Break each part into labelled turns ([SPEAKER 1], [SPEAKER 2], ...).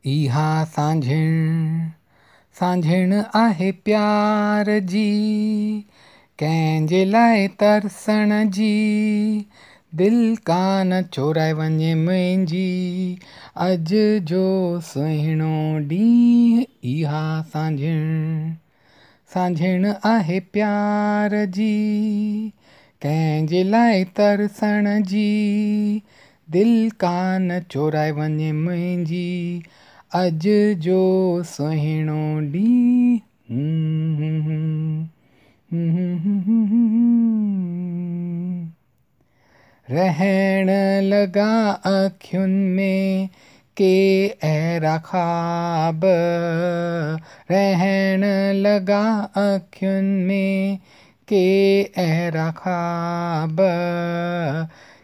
[SPEAKER 1] इहा सांझिण आहे प्यार जी, कंहिंजे लाइ तरसण जी, दिलि कान चोराए वञे मुंहिंजी, अॼु जो सुहिणो ॾींहुं। इहा सांझिण आहे प्यार जी, कंहिंजे लाइ तरसण जी, दिलि कान चोराए वञे मुंहिंजी, अॼु जो सुहिणो ॾींहुं। रहण लॻा अखियुनि में के अहिड़ा ख़्वाब, रहण लॻा अखियुनि में के अहिड़ा ख़्वाब,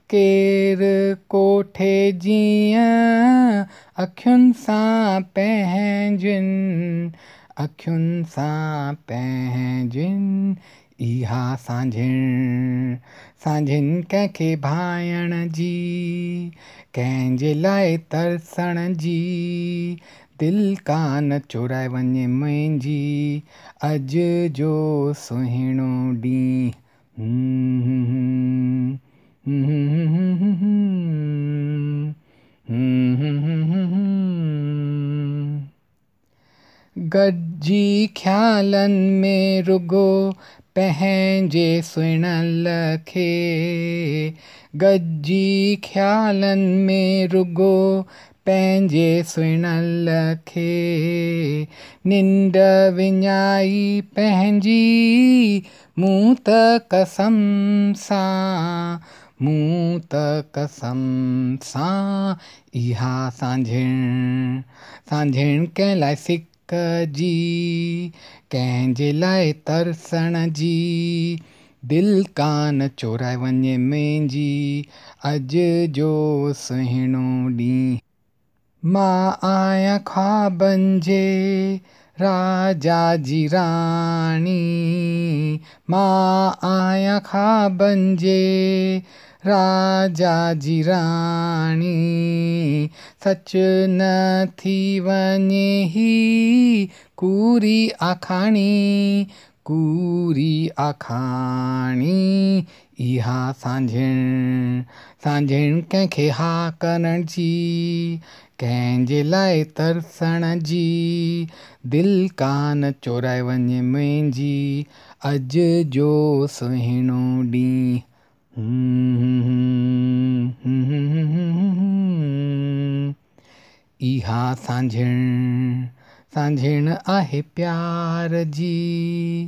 [SPEAKER 1] केरु कोठे जीअं अखियुनि सां पंहिंजियुनि, अखियुनि सां पंहिंजियुनि। इहा सांझिण कंहिंखे भाइण जी, कंहिंजे लाइ तरसण जी, दिलि कान चोराए वञे मुंहिंजी, अॼु जो सुहिणो ॾींहुं। गॾिजी ख़्यालनि में रुगो पंहिंजे सुहिणल खे, गॾिजी ख़्यालनि में रुगो पंहिंजे सुहिणल खे, निंड विञाई पंहिंजी मूं त कसम सां, मूं त कसम सां। इहा सांझिण कंहिं लाइ सिक जी, कंहिंजे लाइ तरसण जी, दिलि कान चोराए वञे मुंहिंजी, अॼु जो सुहिणो ॾींहुं। मां आहियां ख़्वाबनि जे राजा जी राणी, मां आहियां ख़्वाबनि जे राजा जी राणी, सच न थी वञे ही कूरी आखाणी, कूरी आखाणी। इहा सांझिण कंहिंखे हा करण जी, कंहिंजे लाइ तरसण जी, दिलि कान चोराए वञे मुंहिंजी, अॼु जो सुहिणो ॾींहुं। इहा सांझिण आहे प्यार जी,